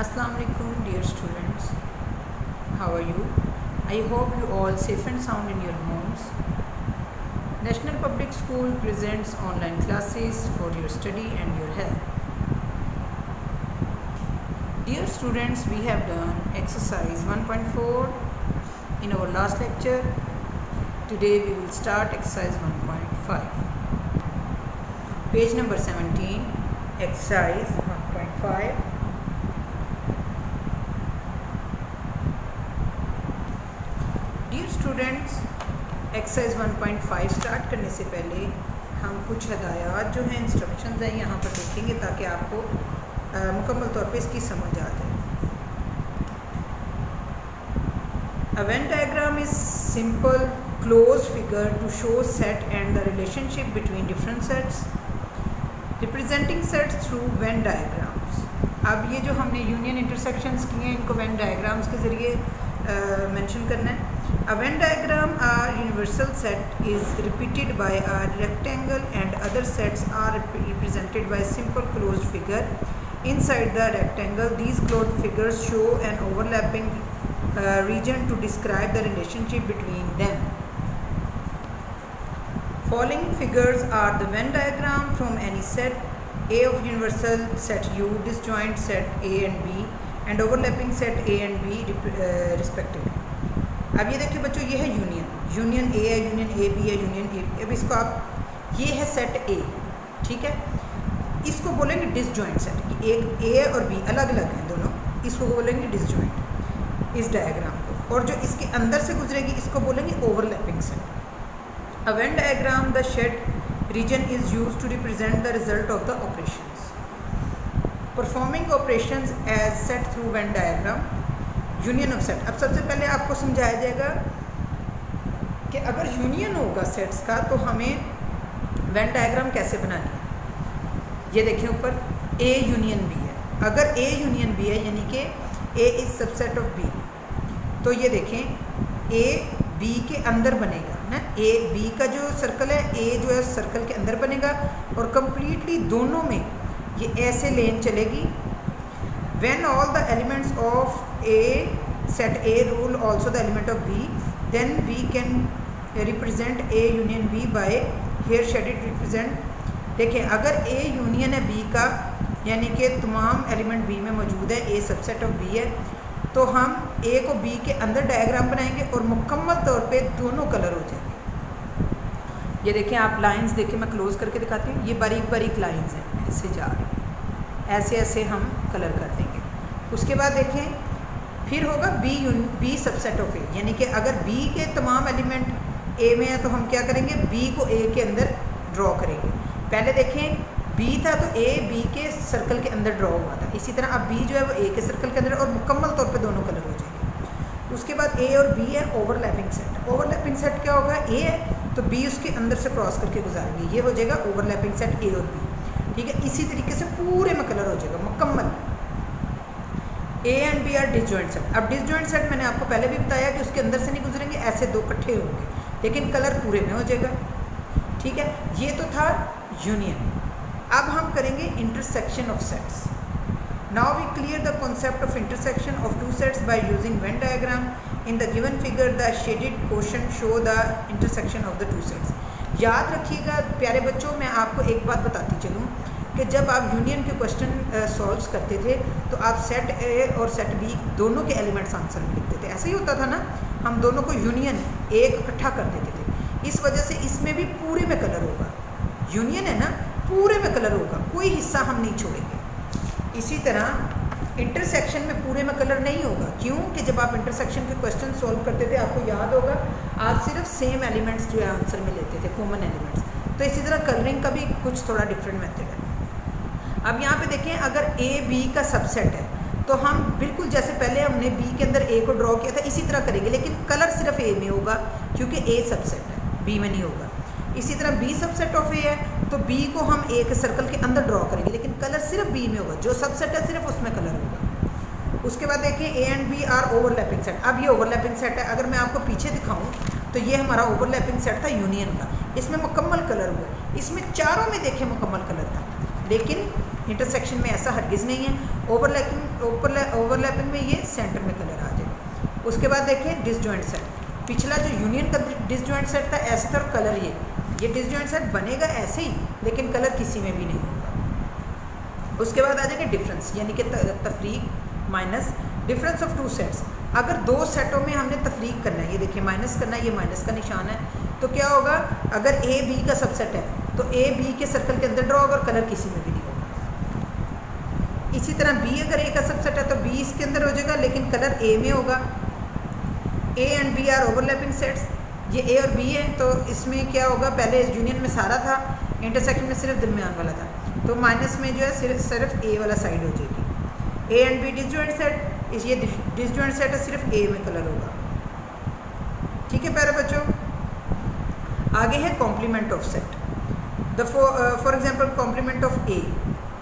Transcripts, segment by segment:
Assalamu alaikum, dear students. How are you? I hope you all safe and sound in your homes. National Public School presents online classes for your study and your health. Dear students, we have done exercise 1.4 in our last lecture. Today we will start exercise 1.5. Page number 17, exercise 1.5. Dear students, exercise 1.5 start करने से पहले हम कुछ हदायत जो हैं, instructions हैं, यहाँ पर देखेंगे ताकि आपको मुकम्मल तौर पे इसकी समझ आ जाए। A Venn diagram is simple close figure to show set and the relationship between different sets representing sets through Venn diagrams. अब ये जो हमने यूनियन इंटरसेक्शंस किए हैं, इनको वेन डायग्राम्स के ज़रिए मेंशन करना है। A Venn diagram, a universal set, is repeated by a rectangle and other sets are represented by a simple closed figure. Inside the rectangle, these closed figures show an overlapping region to describe the relationship between them. Following figures are the Venn diagram from any set A of universal set U, disjoint set A and B, and overlapping set A and B respectively. अब ये देखिए बच्चों, ये है union A है, union A B है, union A. अब इसको आप, ये है सेट ए, ठीक है, इसको बोलेंगे डिसजॉइंट सेट। एक ए और बी अलग अलग हैं दोनों, इसको बोलेंगे डिसजॉइंट इस डायग्राम को। और जो इसके अंदर से गुजरेगी इसको बोलेंगे overlapping set. A Venn diagram the shade region is used to represent the result of the operations. Performing operations as set through Venn diagram union of set. अब सबसे पहले आपको समझाया जाएगा कि अगर यूनियन होगा सेट्स का तो हमें वेन डायग्राम कैसे बनानी है। ये देखिए ऊपर ए यूनियन बी है। अगर ए यूनियन बी है यानी कि ए इज सबसेट ऑफ बी, तो ये देखें ए बी के अंदर बनेगा ना। ए बी का जो सर्कल है, ए जो है सर्कल के अंदर बनेगा और कंप्लीटली दोनों में ये ऐसे लेन चलेगी। When all the elements of A set A rule also the element of B, then we can represent A union B by here shaded represent। देखें, अगर A यूनियन है B का यानी कि तमाम एलिमेंट B में मौजूद है, A सबसेट ऑफ B है, तो हम A को B के अंदर डायग्राम बनाएंगे और मुकम्मल तौर पे दोनों कलर हो जाएंगे। ये देखें आप लाइंस देखें, मैं क्लोज करके दिखाती हूँ। ये बारीक बारीक लाइंस हैं, ऐसे जा रही हैं, ऐसे ऐसे हम कलर कर देंगे। उसके बाद देखें फिर होगा बी सबसेट ऑफ ए, यानी कि अगर बी के तमाम एलिमेंट ए में है तो हम क्या करेंगे, बी को ए के अंदर ड्रॉ करेंगे। पहले देखें बी था तो ए बी के सर्कल के अंदर ड्रॉ हुआ था, इसी तरह अब बी जो है वो ए के सर्कल के अंदर और मुकम्मल तौर पे दोनों कलर हो जाएंगे। उसके बाद ए और बी है ओवरलैपिंग सेट। ओवरलैपिंग सेट क्या होगा, ए है तो बी उसके अंदर से क्रॉस करके गुजारेंगे, ये हो जाएगा ओवरलैपिंग सेट ए और बी, ठीक है। इसी तरीके से पूरे में कलर हो जाएगा मुकम्मल। A and B are disjoint set. अब डिसजॉइंट सेट मैंने आपको पहले भी बताया कि उसके अंदर से नहीं गुजरेंगे, ऐसे दो इकट्ठे होंगे लेकिन कलर पूरे में हो जाएगा, ठीक है। ये तो था यूनियन। अब हम करेंगे intersection of sets. Now we clear the concept of intersection of two sets by using Venn diagram. In the given figure the shaded portion show the intersection of the two sets. याद रखिएगा प्यारे बच्चों, मैं आपको एक बात बताती चलूँ कि जब आप यूनियन के क्वेश्चन सॉल्व करते थे तो आप सेट ए और सेट बी दोनों के एलिमेंट्स आंसर में लिखते थे। ऐसे ही होता था ना, हम दोनों को यूनियन एक इकट्ठा कर देते थे। इस वजह से इसमें भी पूरे में कलर होगा, यूनियन है ना, पूरे में कलर होगा, कोई हिस्सा हम नहीं छोड़ेंगे। इसी तरह इंटरसेक्शन में पूरे में कलर नहीं होगा। क्यों कि जब आप इंटरसेक्शन के क्वेश्चन सॉल्व करते थे, आपको याद होगा, आप सिर्फ सेम एलिमेंट्स जो है आंसर में लेते थे, कॉमन एलिमेंट्स। तो इसी तरह कलरिंग का भी कुछ थोड़ा डिफरेंट मेथड है। अब यहाँ पे देखें, अगर ए बी का सबसेट है तो हम बिल्कुल जैसे पहले हमने बी के अंदर ए को ड्रॉ किया था इसी तरह करेंगे, लेकिन कलर सिर्फ ए में होगा क्योंकि ए सबसेट है, बी में नहीं होगा। इसी तरह बी सबसेट ऑफ ए है तो बी को हम ए के सर्कल के अंदर ड्रॉ करेंगे, लेकिन कलर सिर्फ बी में होगा, जो सबसेट है सिर्फ उसमें कलर होगा। उसके बाद देखिए A and B are overlapping set. अब ये ओवरलैपिंग सेट है, अगर मैं आपको पीछे दिखाऊँ तो ये हमारा ओवरलैपिंग सेट था यूनियन का, इसमें मुकम्मल कलर हुआ। इसमें चारों में देखें मुकम्मल कलर था, लेकिन इंटरसेक्शन में ऐसा हरगिज़ नहीं है। ओवरलैपिंग में ये सेंटर में कलर आ जाएगा। उसके बाद देखिए डिसजॉइंट सेट। पिछला जो यूनियन का डिसजॉइंट सेट था ऐसा था, कलर ये डिसजॉइंट सेट बनेगा ऐसे ही, लेकिन कलर किसी में भी नहीं होगा। उसके बाद आ जाएगा डिफरेंस, यानी कि तफरीक minus difference of two sets. अगर दो सेटों में हमने तफरीक करना है, ये देखिए माइनस करना है, ये माइनस का निशान है, तो क्या होगा, अगर ए बी का सबसेट है तो ए बी के सर्कल के अंदर ड्रॉ होगा और कलर किसी में भी नहीं होगा। इसी तरह बी अगर ए का सबसेट है तो बी इसके अंदर हो जाएगा, लेकिन कलर ए में होगा। A and B are overlapping sets, ये ए और बी है, तो इसमें क्या होगा, पहले यूनियन में सारा था, इंटरसेक्शन में सिर्फ दरमियान वाला था, तो माइनस में जो है सिर्फ ए वाला साइड हो जाएगी। A and B disjoint set, ये डिसजॉइंट सेट है, सिर्फ ए में कलर होगा। ठीक है प्यारे बच्चों। आगे है complement of set, for example complement of A.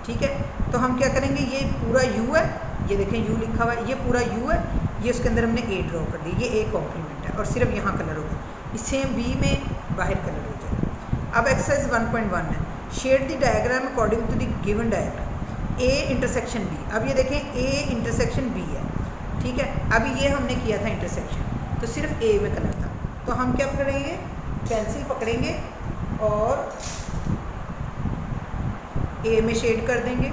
ठीक है, तो हम क्या करेंगे, ये पूरा यू है, ये देखें यू लिखा हुआ है, ये पूरा यू है, ये उसके अंदर हमने ए ड्रॉ कर दी, ये ए कॉम्प्लीमेंट है और सिर्फ यहाँ कलर होगा। इससे बी में बाहर कलर हो जाएगा। अब एक्सरसाइज 1.1 है, shade the diagram according to the given diagram A intersection B. अब ये देखें ए इंटरसेक्शन बी है, ठीक है। अभी ये हमने किया था इंटरसेक्शन, तो सिर्फ ए में कलर था, तो हम क्या करेंगे, पेंसिल पकड़ेंगे और ए में शेड कर देंगे।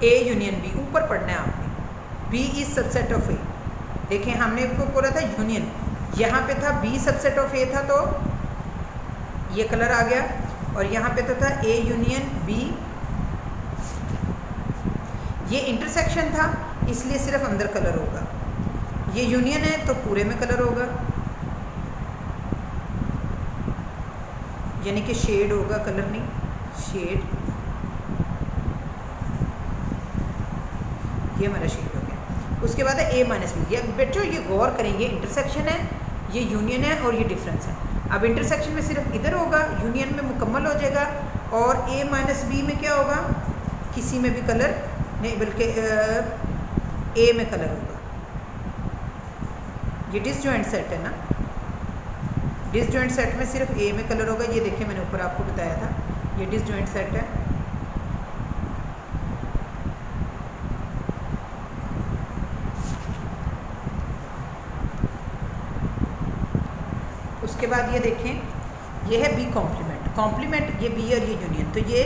ए यूनियन बी, ऊपर पढ़ना है आपने, बी इज सबसेट ऑफ ए। देखें हमने इसको बोला था यूनियन, यहाँ पे था बी सबसेट ऑफ ए था, तो ये कलर आ गया, और यहाँ पे तो था ए यूनियन बी, ये इंटरसेक्शन था इसलिए सिर्फ अंदर कलर होगा। ये यूनियन है तो पूरे में कलर होगा, यानी कि शेड होगा, कलर नहीं, शेड। ये हमारा शेड हो गया। उसके बाद है ए माइनस बी। ये बच्चों ये गौर करेंगे, इंटरसेक्शन है, ये यूनियन है और ये डिफरेंस है। अब इंटरसेक्शन में सिर्फ इधर होगा, यूनियन में मुकम्मल हो जाएगा, और ए माइनस बी में क्या होगा, किसी में भी कलर नहीं, बल्कि ए में कलर होगा। ये डिसजॉइंट सेट है ना, डिसजॉइंट सेट में सिर्फ ए में कलर होगा। ये देखिए मैंने ऊपर आपको बताया था, ये डिसजॉइंट सेट है। उसके बाद ये देखें, ये है बी कॉम्प्लीमेंट। कॉम्प्लीमेंट ये बी और ये यूनियन, तो ये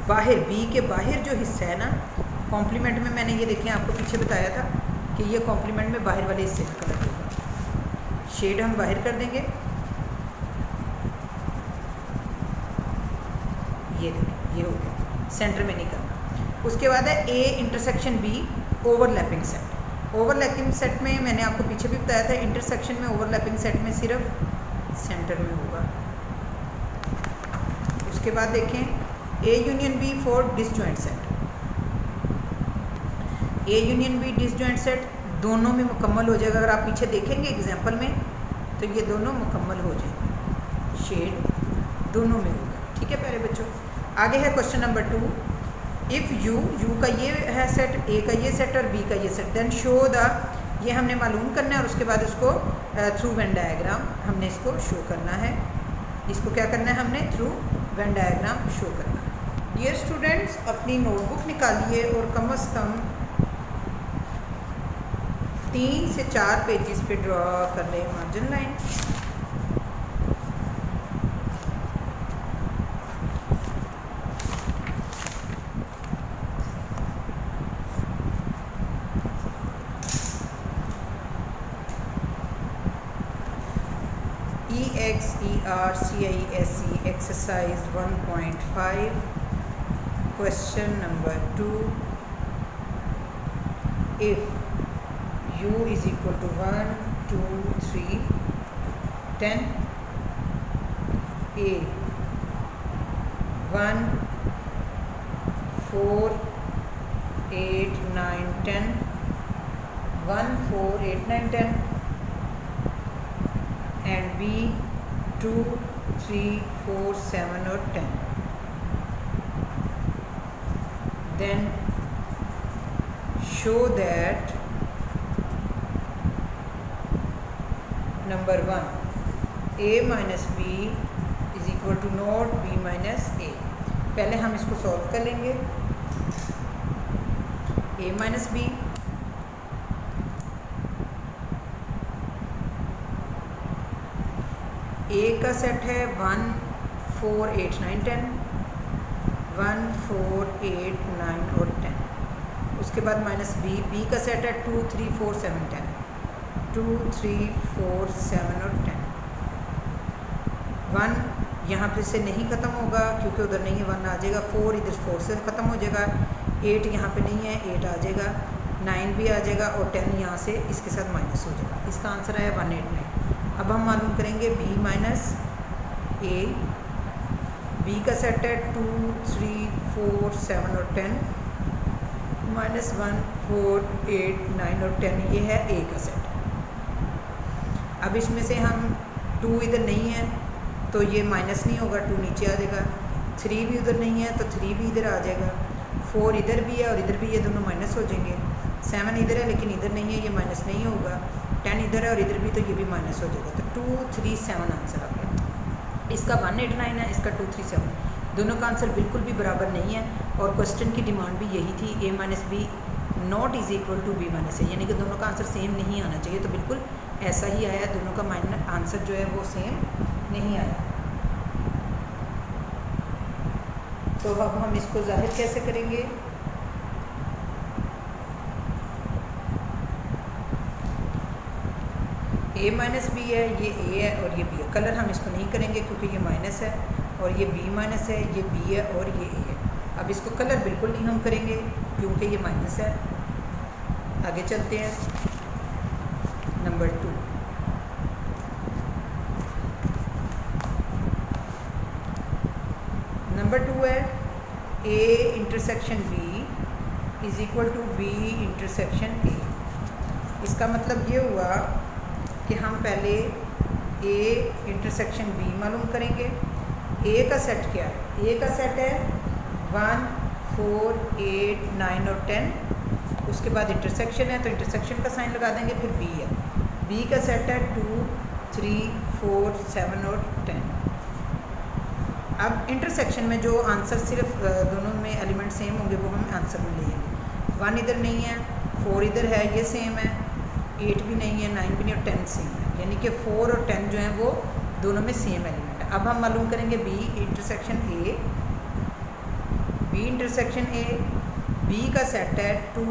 बाहर बी के बाहर जो हिस्सा है ना कॉम्प्लीमेंट में, मैंने ये देखें आपको पीछे बताया था कि ये कॉम्प्लीमेंट में बाहर वाले हिस्से में कलर होगा। शेड हम बाहर कर देंगे, ये देखें, ये हो गया, सेंटर में नहीं करना। उसके बाद है A intersection B overlapping set. Overlapping set में मैंने आपको पीछे भी बताया था, इंटरसेक्शन में ओवरलैपिंग सेट में सिर्फ सेंटर में होगा। उसके बाद देखें A union B for disjoint set. A union B disjoint set दोनों में मुकम्मल हो जाएगा। अगर आप पीछे देखेंगे एग्जाम्पल में तो ये दोनों मुकम्मल हो जाएंगे, शेड दोनों में होगा। ठीक है प्यारे बच्चों। आगे है क्वेश्चन नंबर 2, इफ़ यू का ये है सेट, ए का ये सेट और बी का ये सेट, देन शो द, ये हमने मालूम करना है और उसके बाद इसको थ्रू वेन डायग्राम हमने इसको शो करना है। इसको क्या करना है, हमने थ्रू वेन डायग्राम शो करना है। डियर स्टूडेंट्स, अपनी नोटबुक निकालिए और कम से कम 3 से 4 पेजेस पे ड्रॉ कर लें margin line. EXERCISE exercise 1.5 question number 2, if u is equal to 1 2 3 10, a 1 4 8 9 10, 1 4 8 9 10, and b 2 3 4 7 और 10, then show that number 1 a minus B is equal to not b minus A. पहले हम इसको सॉल्व कर लेंगे। a minus B ए का set है 1 4 8 9 10, 1 4 8 9 और 10। उसके बाद माइनस बी, बी का सेट है 2 3 4 7 10, 2 3 4 7 और 10। 1 यहाँ पे से नहीं ख़त्म होगा क्योंकि उधर नहीं है, 1 आ जाएगा। 4 इधर 4 से ख़त्म हो जाएगा। 8 यहाँ पे नहीं है, 8 आ जाएगा। 9 भी आ जाएगा और 10 यहाँ से इसके साथ माइनस हो जाएगा। इसका आंसर आया 189। अब हम मालूम करेंगे b माइनस ए। बी का सेट है 2 3 4 7 और 10, माइनस 1 4 8 9 और 10। ये है a का सेट। अब इसमें से हम 2 इधर नहीं है तो ये माइनस नहीं होगा, 2 नीचे आ जाएगा। 3 भी उधर नहीं है तो 3 भी इधर आ जाएगा। 4 इधर भी है और इधर भी, ये दोनों माइनस हो जाएंगे। 7 इधर है लेकिन इधर नहीं है, ये माइनस नहीं होगा। 10 इधर है और इधर भी, तो ये भी माइनस हो जाएगा। तो 2 3 7 आंसर आ गया। इसका 189 है, इसका 2 3 7। दोनों का आंसर बिल्कुल भी बराबर नहीं है और क्वेश्चन की डिमांड भी यही थी, a minus B not is equal to b minus A, यानी कि दोनों का आंसर सेम नहीं आना चाहिए। तो बिल्कुल ऐसा ही आया, दोनों का आंसर जो है वो सेम नहीं आया। तो अब हम इसको जाहिर कैसे करेंगे? a माइनस बी है, ये a है और ये b है। कलर हम इसको नहीं करेंगे क्योंकि ये माइनस है और ये b माइनस है, ये b है और ये a है। अब इसको कलर बिल्कुल नहीं हम करेंगे क्योंकि ये माइनस है। आगे चलते हैं। नंबर 2, नंबर 2 है a intersection b is equal to b intersection a। इसका मतलब ये हुआ कि हम पहले a इंटरसेक्शन b मालूम करेंगे। a का सेट क्या है? a का सेट है 1 4 8 9 और 10। उसके बाद इंटरसेक्शन है तो इंटरसेक्शन का साइन लगा देंगे। फिर b है, b का सेट है 2 3 4 7 और 10। अब इंटरसेक्शन में जो आंसर सिर्फ दोनों में एलिमेंट सेम होंगे वो हम आंसर में ले लेंगे। 1 इधर नहीं है, 4 इधर है, ये सेम है। 8 भी नहीं है, 9 भी नहीं और 10 सेम है, यानी कि 4 और 10 जो है वो दोनों में सेम एलिमेंट है। अब हम मालूम करेंगे b intersection a। b intersection a, b का सेट है 2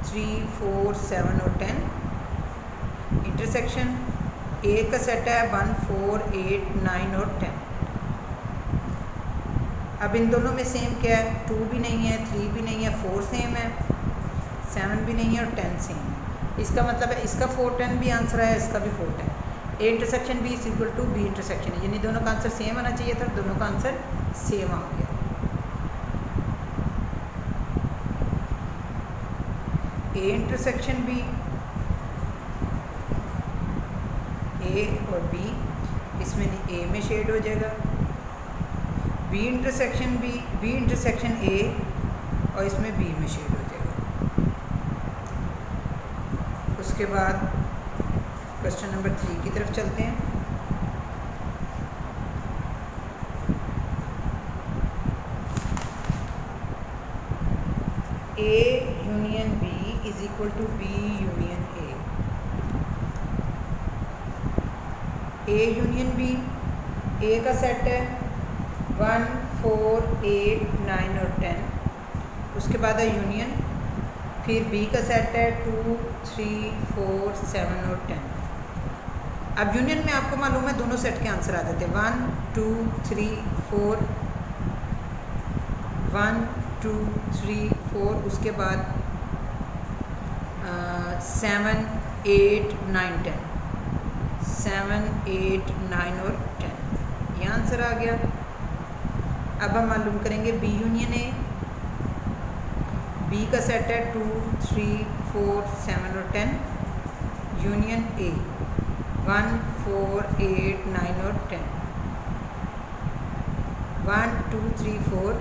3 4 7 और 10। इंटरसेक्शन a का सेट है 1 4 8 9 और 10। अब इन दोनों में सेम क्या है? 2 भी नहीं है, 3 भी नहीं है, 4 सेम है, 7 भी नहीं है और 10 सेम है। इसका मतलब है इसका 4 10 भी आंसर है, इसका भी 4 10। a intersection b is equal to b intersection है, यानी दोनों का आंसर सेम आना चाहिए था, दोनों का आंसर सेम आ गया। a इंटरसेक्शन b, a और b, इसमें a में शेड हो जाएगा। b intersection b, b intersection a और इसमें b में शेड हो जाएगा। उसके बाद क्वेश्चन नंबर 3 की तरफ चलते हैं। a union b is equal to b union a। a union b, a का सेट है 1 4 8 9 और 10। उसके बाद है यूनियन, फिर b का सेट है 2 3 4 7 और 10। अब यूनियन में आपको मालूम है दोनों सेट के आंसर आ जाते हैं 1 2 3 4, 1 2 3 4। उसके बाद 7 8 9 10, 7 8 9 और 10, ये आंसर आ गया। अब हम मालूम करेंगे b यूनियन a। b का सेट है 2 3 4 7 और 10, यूनियन a 1 4 8 9 और 10, 1 2 3 4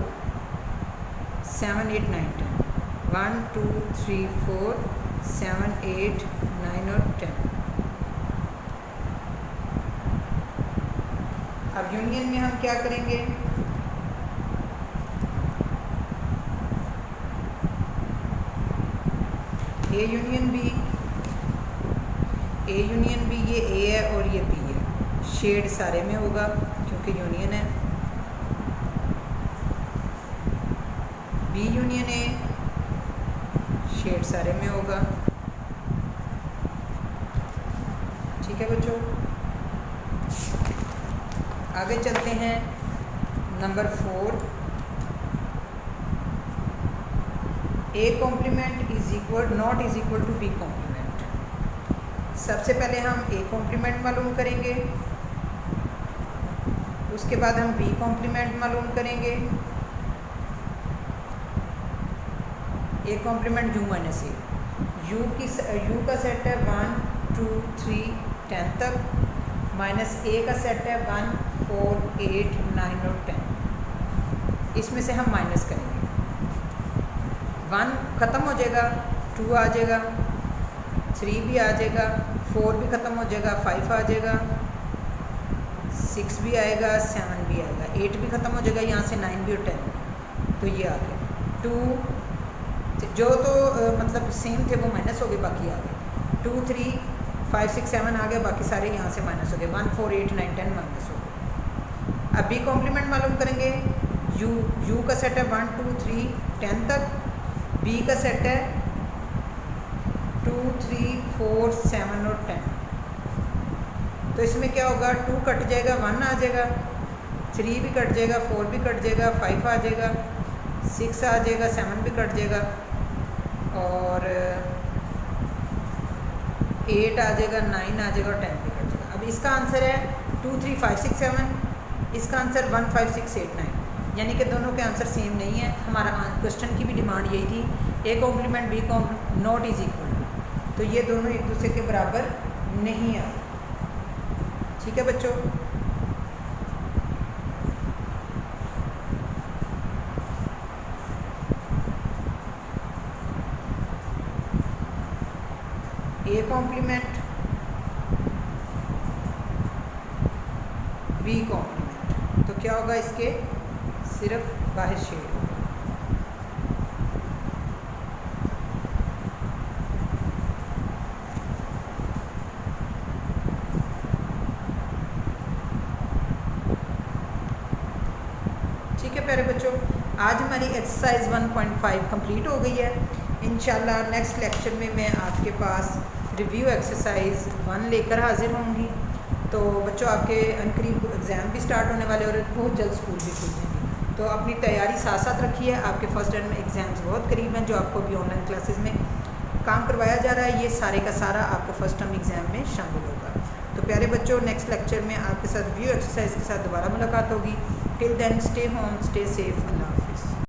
7 8 9 10, 1 2 3 4 7 8 9 और 10। अब यूनियन में हम क्या करेंगे, A union B, A union B, ये ए है और ये बी है, शेड सारे में होगा क्योंकि यूनियन है। बी यूनियन ए, शेड सारे में होगा। ठीक है बच्चों, आगे चलते हैं। Number 4, A complement is equal not is equal to B complement. सबसे पहले हम ए कॉम्प्लीमेंट मालूम करेंगे, उसके बाद हम बी कॉम्प्लीमेंट मालूम करेंगे। A compliment you minus A, you का सेट है 1 2 3 10 तक, माइनस ए का सेट है 1 4 8 9 और 10। इसमें से हम माइनस करेंगे, 1 ख़त्म हो जाएगा, 2 आ जाएगा, 3 भी आ जाएगा, 4 भी ख़त्म हो जाएगा, 5 आ जाएगा, 6 भी आएगा, 7 भी आएगा, 8 भी ख़त्म हो जाएगा, यहाँ से 9 भी और 10 भी। तो ये आ गया 2, जो तो मतलब सेम थे वो माइनस हो गए, बाकी आ गए 2 3 5 6 7 आ गया, बाकी सारे यहाँ से माइनस हो गए, 1 4 8 9 10 माइनस हो गए। अब बी कॉम्प्लीमेंट मालूम करेंगे, यू का सेट है 1 2 3 10 तक, बी का सेट है 2 3 4 7 और 10। तो इसमें क्या होगा, 2 कट जाएगा, 1 आ जाएगा, 3 भी कट जाएगा, 4 भी कट जाएगा, 5 आ जाएगा, 6 आ जाएगा, 7 भी कट जाएगा और 8 आ जाएगा, 9 आ जाएगा और 10 भी कट जाएगा। अब इसका आंसर है 2 3 5 6 7, इसका आंसर 1 5 6 8 9, यानी कि दोनों के आंसर सेम नहीं है। हमारा क्वेश्चन की भी डिमांड यही थी, A complement B complement not is equal to, तो ये दोनों एक दूसरे के बराबर नहीं आए। ठीक है बच्चों, ए कॉम्प्लीमेंट बी कॉम्प्लीमेंट, तो क्या होगा, इसके सिर्फ बाहर शेड होगा। ठीक है प्यारे बच्चों, आज हमारी एक्सरसाइज 1.5 कंप्लीट हो गई है। इंशाल्लाह नेक्स्ट लेक्चर में मैं आपके पास रिव्यू एक्सरसाइज 1 लेकर हाजिर होंगी। तो बच्चों, आपके अनकरीब एग्ज़ाम भी स्टार्ट होने वाले और बहुत जल्द स्कूल भी खुल जाएंगे, तो अपनी तैयारी साथ साथ रखिए। आपके फर्स्ट टर्म एग्ज़ाम्स बहुत करीब हैं, जो आपको भी ऑनलाइन क्लासेस में काम करवाया जा रहा है, ये सारे का सारा आपका फर्स्ट टर्म एग्ज़ाम में शामिल होगा। तो प्यारे बच्चों, नेक्स्ट लेक्चर में आपके साथ रिव्यू एक्सरसाइज के साथ दोबारा मुलाकात होगी। Till then stay home, stay safe, अल्लाह।